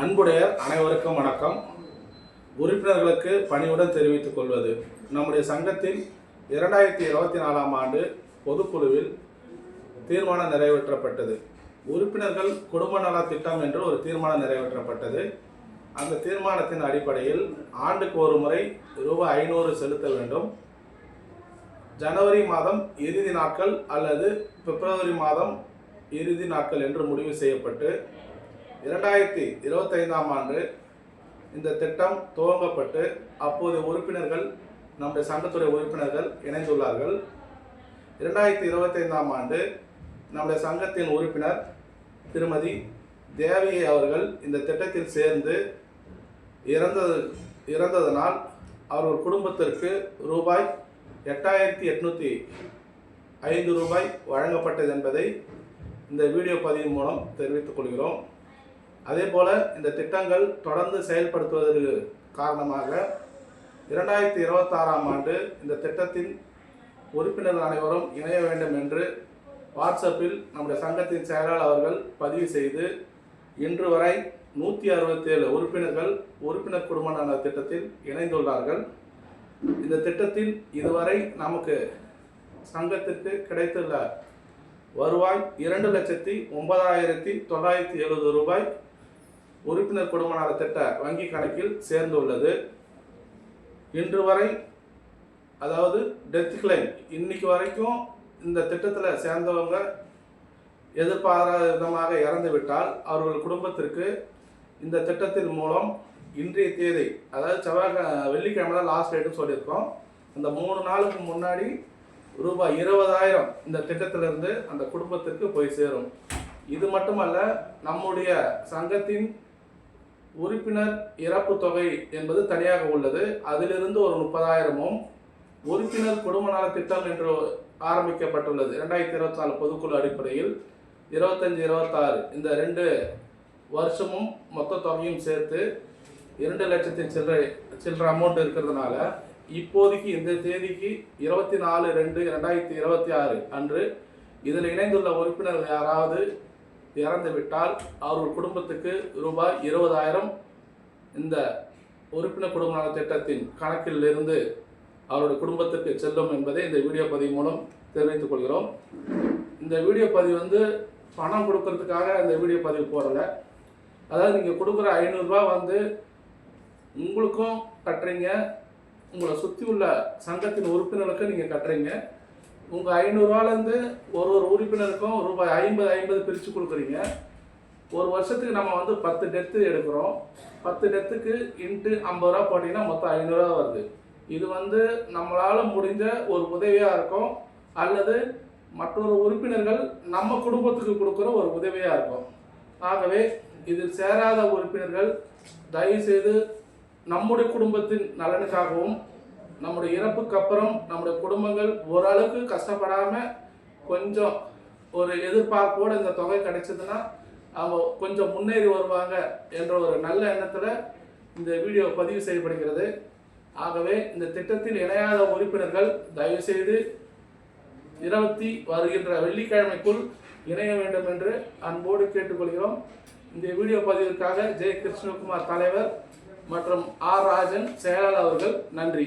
அன்புடையர் அனைவருக்கும் வணக்கம். உறுப்பினர்களுக்கு பணிவுடன் தெரிவித்துக் கொள்வது, நம்முடைய சங்கத்தில் 2024ஆம் ஆண்டு பொதுக்குழுவில் தீர்மானம் நிறைவேற்றப்பட்டது. உறுப்பினர்கள் குடும்ப நல திட்டம் என்று ஒரு தீர்மானம் நிறைவேற்றப்பட்டது. அந்த தீர்மானத்தின் அடிப்படையில் ஆண்டுக்கு ஒரு முறை ரூபாய் 500 செலுத்த வேண்டும். ஜனவரி மாதம் இறுதி நாட்கள் அல்லது பிப்ரவரி மாதம் இறுதி நாட்கள் என்று முடிவு செய்யப்பட்டு 2025ஆம் ஆண்டு இந்த திட்டம் துவங்கப்பட்டு அப்போது உறுப்பினர்கள், நம்முடைய சங்கத்துடைய உறுப்பினர்கள் இணைந்துள்ளார்கள். 2025ஆம் ஆண்டு நம்முடைய சங்கத்தின் உறுப்பினர் திருமதி தேவியை அவர்கள் இந்த திட்டத்தில் சேர்ந்து இறந்ததனால் அவர்கள் குடும்பத்திற்கு ரூபாய் 8805 ரூபாய் வழங்கப்பட்டது என்பதை இந்த வீடியோ பதிவின் மூலம் தெரிவித்துக் கொள்கிறோம். அதே போல் இந்த திட்டங்கள் தொடர்ந்து செயல்படுத்துவதற்கு காரணமாக 2026ஆம் ஆண்டு இந்த திட்டத்தின் உறுப்பினர்கள் அனைவரும் இணைய வேண்டும் என்று வாட்ஸ்அப்பில் நம்முடைய சங்கத்தின் செயலாளர் அவர்கள் பதிவு செய்து இன்று வரை 167 உறுப்பினர்கள் உறுப்பினர் குடும்ப நல திட்டத்தில் இணைந்துள்ளார்கள். இந்த திட்டத்தில் இதுவரை நமக்கு சங்கத்திற்கு கிடைத்துள்ள வருவாய் 2,09,970 ரூபாய் உறுப்பினர் குடும்ப நல திட்ட வங்கி கணக்கில் சேர்ந்துள்ளது. இன்று வரை, அதாவது டெத் கிளைம், இன்னைக்கு வரைக்கும் இந்த திட்டத்தில் சேர்ந்தவங்க எதிர்பாராத விதமாக இறந்து விட்டால் அவர்கள் குடும்பத்திற்கு இந்த திட்டத்தின் மூலம் இன்றைய தேதி, அதாவது வெள்ளிக்கிழமை தான் லாஸ்ட் டேட்டுன்னு சொல்லியிருக்கோம். அந்த 3 நாளுக்கு முன்னாடி ரூபாய் 20,000 இந்த திட்டத்திலிருந்து அந்த குடும்பத்திற்கு போய் சேரும். இது மட்டுமல்ல, நம்முடைய சங்கத்தின் உறுப்பினர் இறப்பு தொகை என்பது தனியாக உள்ளது. அதிலிருந்து ஒரு 30,000மும் உறுப்பினர் குடும்ப நல திட்டம் என்று ஆரம்பிக்கப்பட்டுள்ளது 2024 பொதுக்குழு அடிப்படையில் 25-26 இந்த 2 வருஷமும் மொத்த தொகையும் சேர்த்து 2 லட்சத்தின் சில்லற அமௌண்ட் இருக்கிறதுனால இப்போதைக்கு இந்த தேதிக்கு 24/2/2026 அன்று இதில் இணைந்துள்ள உறுப்பினர்கள் யாராவது இறந்து விட்டால் அவர்கள் குடும்பத்துக்கு ரூபாய் 20,000 இந்த உறுப்பினர் குடும்ப நல திட்டத்தின் கணக்கில் இருந்து அவருடைய குடும்பத்துக்கு செல்லும் என்பதை இந்த வீடியோ பதிவு மூலம் தெரிவித்துக் கொள்கிறோம். இந்த வீடியோ பதிவு பணம் கொடுக்கறதுக்காக இந்த வீடியோ பதிவு போடலை. அதாவது நீங்கள் கொடுக்குற 500 ரூபாய் உங்களுக்கும் கட்டுறீங்க, உங்களை சுற்றி உள்ள சங்கத்தின் உறுப்பினர்களுக்கும் நீங்கள் கட்டுறீங்க. உங்கள் 500 ரூபாயிலேருந்து ஒரு உறுப்பினருக்கும் ரூபாய் 50 பிரித்து கொடுக்குறீங்க. ஒரு வருஷத்துக்கு நம்ம 10 டெத்து எடுக்கிறோம். 10 டெத்துக்கு இன்ட்டு 50 ரூபா போட்டிங்கன்னா மொத்தம் 500 ரூபா வருது. இது நம்மளால் முடிஞ்ச ஒரு உதவியாக இருக்கும், அல்லது மற்றொரு உறுப்பினர்கள் நம்ம குடும்பத்துக்கு கொடுக்குற ஒரு உதவியாக இருக்கும். ஆகவே இதில் சேராத உறுப்பினர்கள் தயவுசெய்து நம்முடைய குடும்பத்தின் நலனுக்காகவும் நம்முடைய இறப்புக்கு அப்புறம் நம்முடைய குடும்பங்கள் ஓரளவுக்கு கஷ்டப்படாமல் கொஞ்சம் ஒரு எதிர்பார்ப்போடு இந்த தொகை கிடைச்சதுன்னா அவங்க கொஞ்சம் முன்னேறி வருவாங்க என்ற ஒரு நல்ல எண்ணத்தில் இந்த வீடியோ பதிவு செய்யப்படுகிறது. ஆகவே இந்த திட்டத்தில் இணையாத உறுப்பினர்கள் தயவுசெய்து வருகின்ற வெள்ளிக்கிழமைக்குள் இணைய வேண்டும் என்று அன்போடு கேட்டுக்கொள்கிறோம். இந்த வீடியோ பதிவிற்காக ஜெய கிருஷ்ணகுமார் தலைவர் மற்றும் ஆர் ராஜன் செயலாளர் அவர்கள் நன்றி.